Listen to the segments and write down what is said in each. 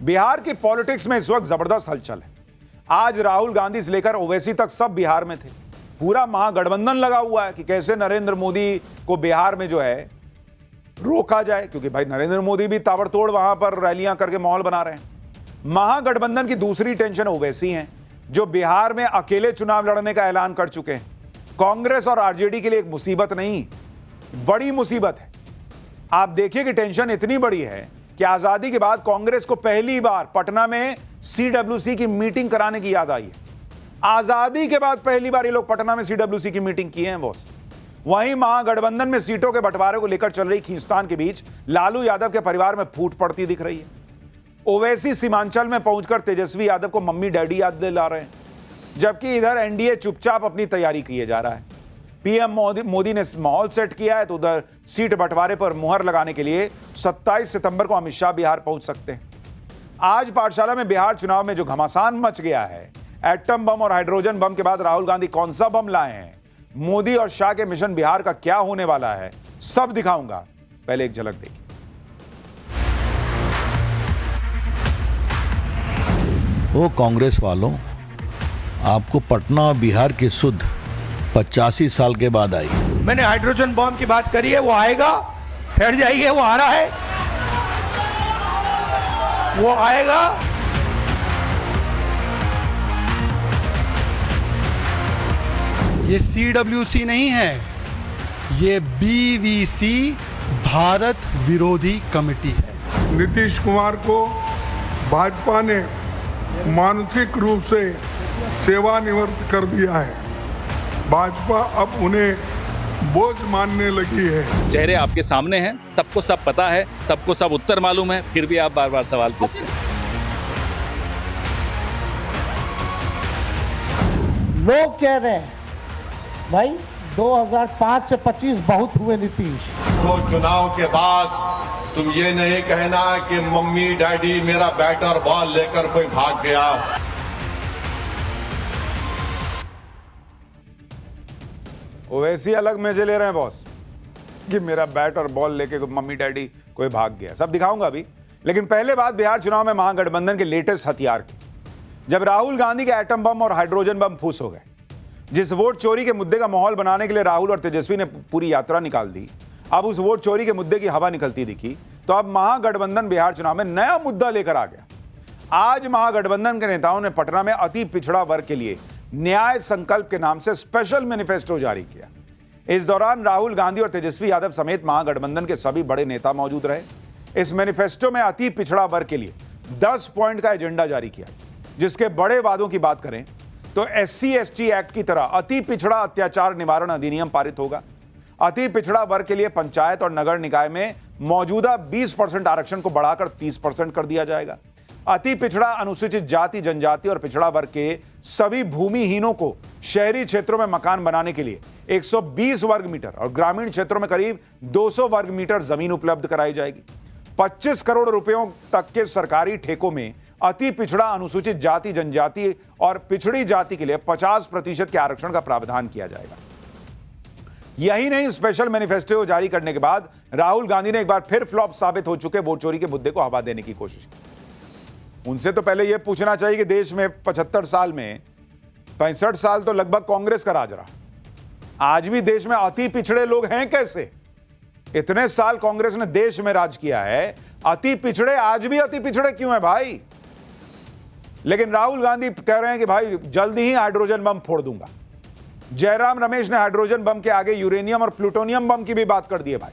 बिहार की पॉलिटिक्स में इस वक्त जबरदस्त हलचल है। आज राहुल गांधी से लेकर ओवैसी तक सब बिहार में थे। पूरा महागठबंधन लगा हुआ है कि कैसे नरेंद्र मोदी को बिहार में जो है रोका जाए, क्योंकि भाई नरेंद्र मोदी भी ताबड़तोड़ वहां पर रैलियां करके माहौल बना रहे हैं। महागठबंधन की दूसरी टेंशन ओवैसी हैं, जो बिहार में अकेले चुनाव लड़ने का ऐलान कर चुके हैं। कांग्रेस और आरजेडी के लिए एक मुसीबत नहीं, बड़ी मुसीबत है। आप देखिए कि टेंशन इतनी बड़ी है कि आजादी के बाद कांग्रेस को पहली बार पटना में सीडब्ल्यूसी की मीटिंग कराने की याद आई है। आजादी के बाद पहली बार ये लोग पटना में सीडब्ल्यूसी की मीटिंग किए हैं बॉस। वहीं महागठबंधन में सीटों के बंटवारे को लेकर चल रही खींचतान के बीच लालू यादव के परिवार में फूट पड़ती दिख रही है। ओवैसी सीमांचल में पहुंचकर तेजस्वी यादव को मम्मी डैडी याद दिला रहे हैं, जबकि इधर एनडीए चुपचाप अपनी तैयारी किए जा रहा है। पीएम मोदी ने माहौल सेट किया है, तो उधर सीट बंटवारे पर मुहर लगाने के लिए 27 सितंबर को अमित शाह बिहार पहुंच सकते हैं। आज पाठशाला में बिहार चुनाव में जो घमासान मच गया है, एटम बम और हाइड्रोजन बम के बाद राहुल गांधी कौन सा बम लाए हैं, मोदी और शाह के मिशन बिहार का क्या होने वाला है, सब दिखाऊंगा। पहले एक झलक देखिए। वो कांग्रेस वालों, आपको पटना और बिहार की सुध 85 साल के बाद आई। मैंने हाइड्रोजन बम की बात करी है, वो आएगा, ठहर जाइए, वो आ रहा है, वो आएगा। ये सीडब्ल्यूसी नहीं है, ये बीवीसी भारत विरोधी कमेटी है। नीतीश कुमार को भाजपा ने मानसिक रूप से सेवानिवृत्त कर दिया है। भाजपा अब उन्हें बोझ मानने लगी है। चेहरे आपके सामने हैं, सबको सब पता है, सबको सब उत्तर मालूम है, फिर भी आप बार बार सवाल पूछते हैं। लोग कह रहे हैं भाई 2005 से 25 बहुत हुए नीतीश। तो चुनाव के बाद तुम ये नहीं कहना कि मम्मी डैडी मेरा बैट और बॉल लेकर कोई भाग गया। ओवैसी अलग मजे ले रहे हैं बॉस कि मेरा बैट और बॉल लेके मम्मी डैडी कोई भाग गया, सब दिखाऊंगा अभी। लेकिन पहले बात बिहार चुनाव में महागठबंधन के लेटेस्ट हथियार की। जब राहुल गांधी के एटम बम और हाइड्रोजन बम फूस हो गए, जिस वोट चोरी के मुद्दे का माहौल बनाने के लिए राहुल और तेजस्वी ने पूरी यात्रा निकाल दी, अब उस वोट चोरी के मुद्दे की हवा निकलती दिखी, तो अब महागठबंधन बिहार चुनाव में नया मुद्दा लेकर आ गया। आज महागठबंधन के नेताओं ने पटना में अति पिछड़ा वर्ग के लिए न्याय संकल्प के नाम से स्पेशल मैनिफेस्टो जारी किया। इस दौरान राहुल गांधी और तेजस्वी यादव समेत महागठबंधन के सभी बड़े नेता मौजूद रहे। इस मैनिफेस्टो में अति पिछड़ा वर्ग के लिए 10 पॉइंट का एजेंडा जारी किया, जिसके बड़े वादों की बात करें तो SC/ST एक्ट की तरह अति पिछड़ा अत्याचार निवारण अधिनियम पारित होगा। अति पिछड़ा वर्ग के लिए पंचायत और नगर निकाय में मौजूदा 20% आरक्षण को बढ़ाकर 30% कर दिया जाएगा। अति पिछड़ा अनुसूचित जाति, जनजाति और पिछड़ा वर्ग के सभी भूमिहीनों को शहरी क्षेत्रों में मकान बनाने के लिए 120 वर्ग मीटर और ग्रामीण क्षेत्रों में करीब 200 वर्ग मीटर जमीन उपलब्ध कराई जाएगी। 25 करोड़ रुपयों तक के सरकारी ठेकों में अति पिछड़ा अनुसूचित जाति, जनजाति और पिछड़ी जाति के लिए 50% के आरक्षण का प्रावधान किया जाएगा। यही नहीं, स्पेशल मैनिफेस्टो जारी करने के बाद राहुल गांधी ने एक बार फिर फ्लॉप साबित हो चुके वोट चोरी के मुद्दे को हवा देने की कोशिश की। उनसे तो पहले यह पूछना चाहिए कि देश में 75 साल में 65 साल तो लगभग कांग्रेस का राज रहा, आज भी देश में अति पिछड़े लोग हैं कैसे? इतने साल कांग्रेस ने देश में राज किया है, अति पिछड़े आज भी अति पिछड़े क्यों है भाई? लेकिन राहुल गांधी कह रहे हैं कि भाई जल्दी ही हाइड्रोजन बम फोड़ दूंगा। जयराम रमेश ने हाइड्रोजन बम के आगे यूरेनियम और प्लूटोनियम बम की भी बात कर दी है भाई।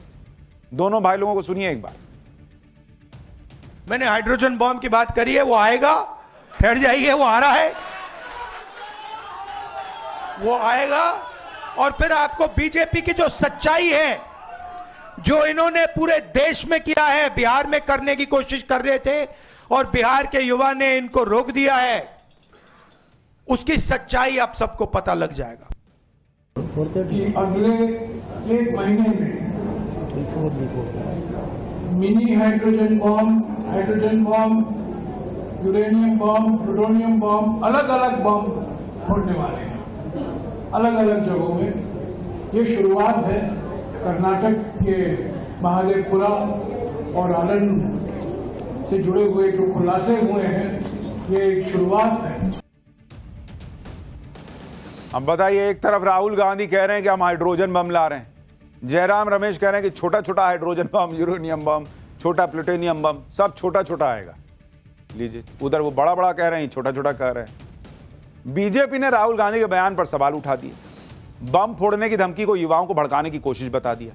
दोनों भाई लोगों को सुनिए एक बार। मैंने हाइड्रोजन बम की बात करी है, वो आएगा, ठहर जाइए, वो आ रहा है, वो आएगा। और फिर आपको बीजेपी की जो सच्चाई है, जो इन्होंने पूरे देश में किया है, बिहार में करने की कोशिश कर रहे थे और बिहार के युवा ने इनको रोक दिया है, उसकी सच्चाई आप सबको पता लग जाएगा। कि अगले 1 महीने में मिनी हाइड्रोजन बम, यूरेनियम बम, प्लूटोनियम बम, अलग अलग बम फोड़ने वाले हैं अलग अलग जगहों में। ये शुरुआत है। कर्नाटक के महादेवपुरा और आनंद से जुड़े हुए जो खुलासे हुए हैं ये एक शुरुआत है। अब बताइए, एक तरफ राहुल गांधी कह रहे हैं कि हम हाइड्रोजन बम ला रहे हैं, जयराम रमेश कह रहे हैं कि छोटा छोटा हाइड्रोजन बम, यूरेनियम बम, छोटा प्लूटोनियम बम, सब छोटा छोटा आएगा। लीजिए, उधर वो बड़ा बड़ा कह रहे हैं, छोटा छोटा कह रहे हैं। बीजेपी ने राहुल गांधी के बयान पर सवाल उठा दिए, बम फोड़ने की धमकी को युवाओं को भड़काने की कोशिश बता दिया।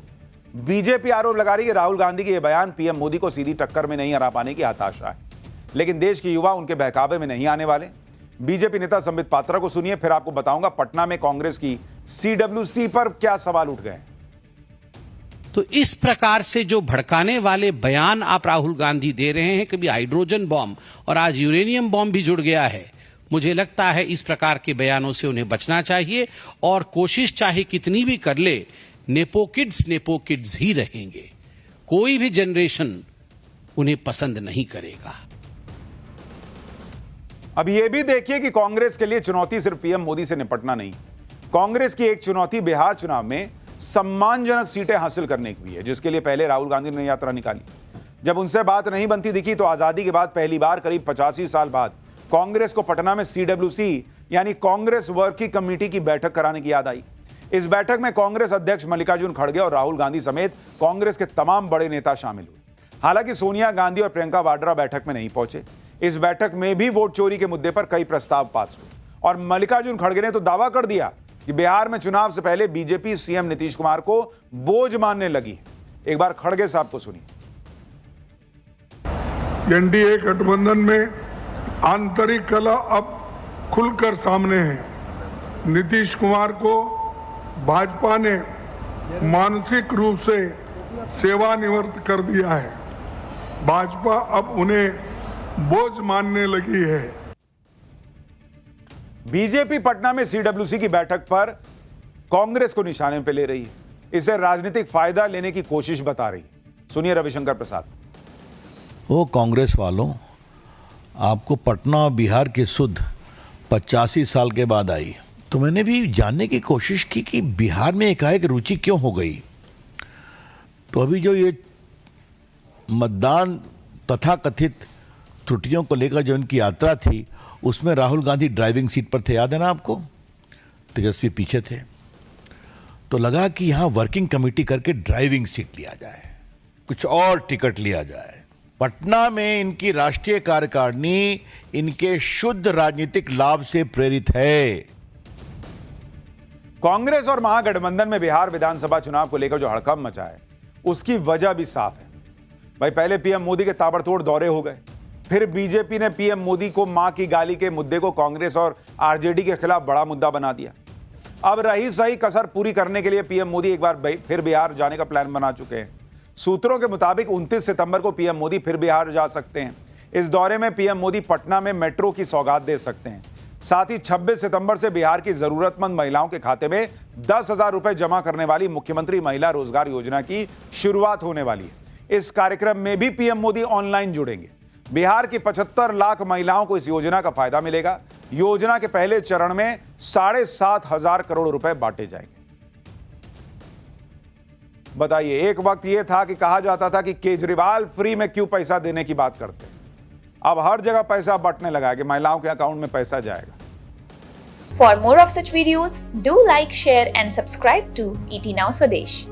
बीजेपी आरोप लगा रही है कि राहुल गांधी के यह बयान पीएम मोदी को सीधी टक्कर में नहीं हरा पाने की हताशा है, लेकिन देश के युवा उनके बहकावे में नहीं आने वाले। बीजेपी नेता संबित पात्रा को सुनिए, फिर आपको बताऊंगा पटना में कांग्रेस की CWC पर क्या सवाल उठ गए। तो इस प्रकार से जो भड़काने वाले बयान आप राहुल गांधी दे रहे हैं, कभी हाइड्रोजन बॉम्ब और आज यूरेनियम बॉम्ब भी जुड़ गया है, मुझे लगता है इस प्रकार के बयानों से उन्हें बचना चाहिए और कोशिश चाहे कितनी भी कर ले, नेपो किड्स ही रहेंगे। कोई भी जनरेशन उन्हें पसंद नहीं करेगा। अब यह भी देखिए कि कांग्रेस के लिए चुनौती सिर्फ पीएम मोदी से निपटना नहीं, कांग्रेस की एक चुनौती बिहार चुनाव में सम्मानजनक सीटें हासिल करने की भी है, जिसके लिए पहले राहुल गांधी ने यात्रा निकाली। जब उनसे बात नहीं बनती दिखी तो आजादी के बाद पहली बार करीब 85 साल बाद कांग्रेस को पटना में CWC यानी कांग्रेस वर्किंग कमेटी की बैठक कराने की याद आई। इस बैठक में कांग्रेस अध्यक्ष मल्लिकार्जुन खड़गे और राहुल गांधी समेत कांग्रेस के तमाम बड़े नेता शामिल हुए। हालांकि सोनिया गांधी और प्रियंका वाड्रा बैठक में नहीं पहुंचे। इस बैठक में भी वोट चोरी के मुद्दे पर कई प्रस्ताव पास हुए और मल्लिकार्जुन खड़गे ने तो दावा कर दिया कि बिहार में चुनाव से पहले बीजेपी सीएम नीतीश कुमार को बोझ मानने लगी है। एक बार खड़गे साहब को सुनिए। एनडीए गठबंधन में आंतरिक कला अब खुलकर सामने है। नीतीश कुमार को भाजपा ने मानसिक रूप से सेवानिवृत्त कर दिया है। भाजपा अब उन्हें बोझ मानने लगी है। बीजेपी पटना में CWC की बैठक पर कांग्रेस को निशाने पे ले रही है, इसे राजनीतिक फायदा लेने की कोशिश बता रही है। सुनिए रविशंकर प्रसाद। वो कांग्रेस वालों, आपको पटना और बिहार की सुध 85 साल के बाद आई, तो मैंने भी जानने की कोशिश की कि बिहार में एकाएक रुचि क्यों हो गई। तो अभी जो ये मतदान तथाकथित त्रुटियों को लेकर जो इनकी यात्रा थी, उसमें राहुल गांधी ड्राइविंग सीट पर थे, याद है ना आपको, तेजस्वी पीछे थे। तो लगा कि यहां वर्किंग कमेटी करके ड्राइविंग सीट लिया जाए, कुछ और टिकट लिया जाए। पटना में इनकी राष्ट्रीय कार्यकारिणी इनके शुद्ध राजनीतिक लाभ से प्रेरित है। कांग्रेस और महागठबंधन में बिहार विधानसभा चुनाव को लेकर जो हड़कंप मचा है, उसकी वजह भी साफ है। भाई, पहले पीएम मोदी के ताबड़तोड़ दौरे हो गए, फिर बीजेपी ने पीएम मोदी को मां की गाली के मुद्दे को कांग्रेस और आरजेडी के खिलाफ बड़ा मुद्दा बना दिया। अब रही सही कसर पूरी करने के लिए पीएम मोदी एक बार फिर बिहार जाने का प्लान बना चुके हैं। सूत्रों के मुताबिक 29 सितंबर को पीएम मोदी फिर बिहार जा सकते हैं। इस दौरे में पीएम मोदी पटना में मेट्रो की सौगात दे सकते हैं। साथ ही 26 सितंबर से बिहार की जरूरतमंद महिलाओं के खाते में 10,000 रुपए जमा करने वाली मुख्यमंत्री महिला रोजगार योजना की शुरुआत होने वाली है। इस कार्यक्रम में भी पीएम मोदी ऑनलाइन जुड़ेंगे। बिहार की 75 लाख महिलाओं को इस योजना का फायदा मिलेगा। योजना के पहले चरण में 7,500 करोड़ रुपए बांटे जाएंगे। बताइए, एक वक्त यह था कि कहा जाता था कि केजरीवाल फ्री में क्यों पैसा देने की बात करते हैं। अब हर जगह पैसा बंटने लगा है कि महिलाओं के अकाउंट में पैसा जाएगा। For more of such videos, do like, share and subscribe to ET Now Swadesh.